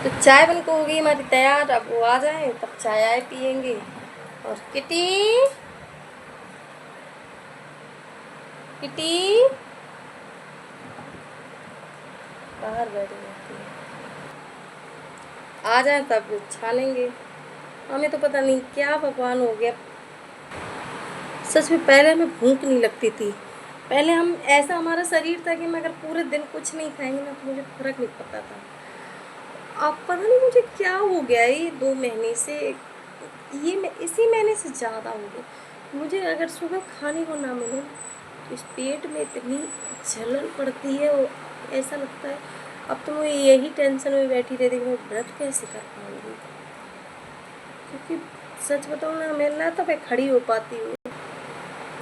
तो चाय बनकर हो गई हमारी तैयार। अब वो आ जाए तब चाय आए पियेंगे। और किटी किटी बाहर बैठी रहती है, आ जाए तब छानेंगे। हमें तो पता नहीं क्या भगवान हो गया। सच में पहले हमें भूख नहीं लगती थी। पहले हम ऐसा हमारा शरीर था कि मैं अगर पूरे दिन कुछ नहीं खाएंगे ना तो मुझे फर्क नहीं पड़ता था। अब पता नहीं मुझे क्या हो गया ये 2 महीने से, ये मैं इसी महीने से ज़्यादा हो गया। मुझे अगर सुबह खाने को ना मिले तो इस पेट में इतनी जलन पड़ती है और ऐसा लगता है अब तो मैं यही टेंशन में बैठी रहती कि मैं व्रत कैसे कर पाऊँगी। क्योंकि सच बताऊँ ना, मैं ना तो मैं खड़ी हो पाती हूँ,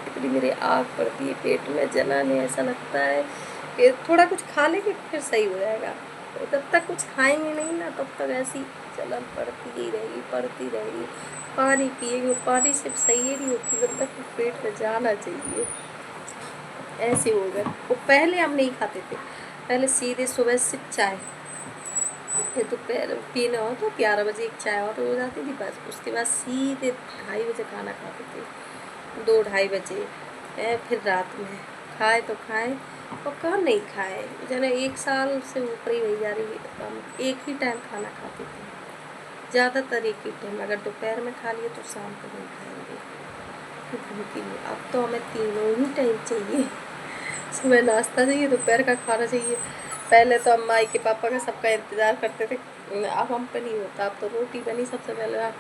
इतनी मेरी आग पड़ती है पेट में, जलन है। ऐसा लगता है कि थोड़ा कुछ खा लेंगे फिर सही हो जाएगा, तो तब तक कुछ खाएंगे नहीं ना तब तक ऐसी जलन पड़ती ही रहेगी, पड़ती रहेगी। पानी पिएंगे, पानी सिर्फ सही ही नहीं होती जब तक पेट में जाना चाहिए। ऐसे हो गया। वो पहले हम नहीं खाते थे, पहले सीधे सुबह सिर्फ चाय, फिर दोपहर पीना हो तो 11 बजे एक चाय और हो जाती थी बस। उसके बाद सीधे 2:30 बजे खाना खाते थे, 2-2:30 बजे। फिर रात में खाए तो खाए और कहाँ नहीं खाए। जैसे 1 साल से ऊपर ही वही जा रही है, तो हम एक ही टाइम खाना खाते थे, ज़्यादातर एक ही टाइम। अगर दोपहर में खा लिए तो शाम को नहीं खाएंगे, फिर भूख ही नहीं। अब तो हमें तीनों ही टाइम चाहिए, सुबह नाश्ता चाहिए, दोपहर का खाना चाहिए। पहले तो हम माई के पापा का सबका इंतज़ार करते थे, अब हम पे नहीं होता। अब तो रोटी बनी सबसे पहले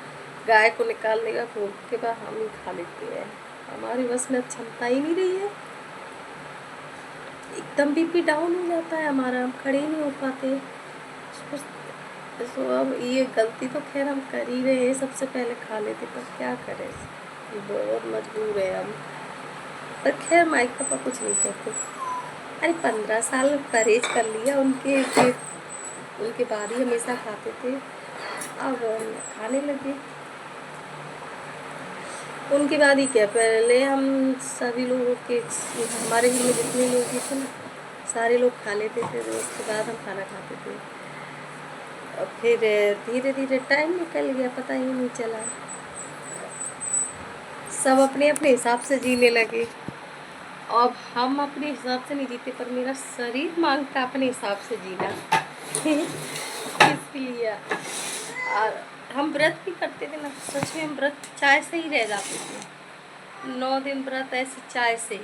गाय को निकालने का, फिर उसके बाद हम ही खा लेते हैं। हमारी बस में क्षमता ही नहीं रही है, एकदम बीपी डाउन हो जाता है हमारा, हम खड़े ही नहीं हो पाते। तो अब ये गलती तो खैर हम कर ही रहे हैं, सबसे पहले खा लेते, पर क्या करें, बहुत मजबूर है हम। पर खैर माई पापा कुछ नहीं कहते। अरे 15 साल परहेज कर लिया उनके बाद ही हमेशा खाते थे, अब खाने लगे। उनके बाद ही क्या, पहले हम सभी लोगों के, हमारे घर में जितने लोग भी थे ना सारे लोग खा लेते थे, तो उसके बाद हम खाना खाते थे। और फिर धीरे धीरे टाइम निकल गया, पता ही नहीं चला, सब अपने अपने हिसाब से जीने लगे। अब हम अपने हिसाब से नहीं जीते, पर मेरा शरीर मांगता अपने हिसाब से जीना इसलिए। और हम व्रत भी करते थे ना, सच में हम व्रत चाय से ही रह जाते थे। 9 दिन व्रत ऐसे चाय से,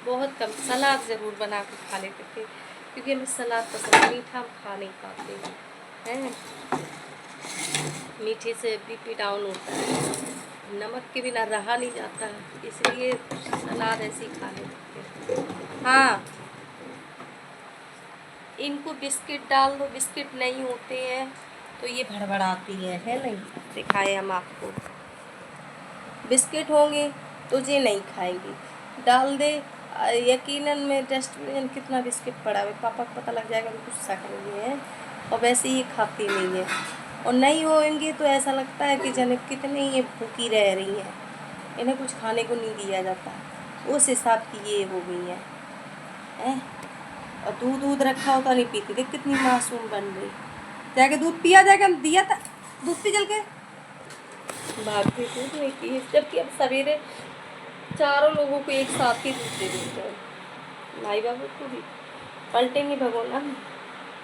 बहुत कम। सलाद ज़रूर बना के खा लेते थे, क्योंकि हमें सलाद पसंद है, मीठा हम खा नहीं पाते हैं। मीठे से बीपी डाउन होता है, नमक के बिना रहा नहीं जाता, इसलिए सलाद ऐसे ही खा लेते थे। हाँ, इनको बिस्किट डाल दो, बिस्किट नहीं होते हैं तो ये भड़बड़ाती है नहीं। दिखाए हम आपको, बिस्किट होंगे तो ये नहीं खाएंगी, डाल दे। यकीनन में डस्टबिन कितना बिस्किट पड़ा है, पापा को पता लग जाएगा तो गुस्सा करेंगे हैं। और वैसे ये खाती नहीं है, और नहीं होंगे तो ऐसा लगता है कि जन कितनी ये भूखी रह रही हैं, इन्हें कुछ खाने को नहीं दिया जाता, उस हिसाब की ये हो गई हैं। और दूध रखा होता नहीं पीती, देख कितनी मासूम बन गई। जाके दूध पिया, जाके हम दिया था दूध पी चल के भागती, दूध नहीं पी। जबकि अब सवेरे चारों लोगों को एक साथ ही दूध दे देते हैं, माई बाबू को भी पलटेंगे भगवान,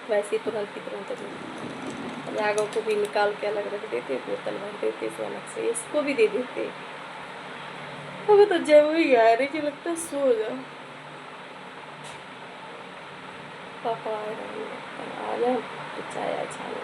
वैसे तुरंत की तुरंत दूध। राघव को भी निकाल के अलग रख देते, बोतल भर देते इसे अलग से, इसको भी दे देते। हमें तो जब ही आ रही थी, लगता सो जाओ। पापा आ जाए तो चाय अच्छा नहीं।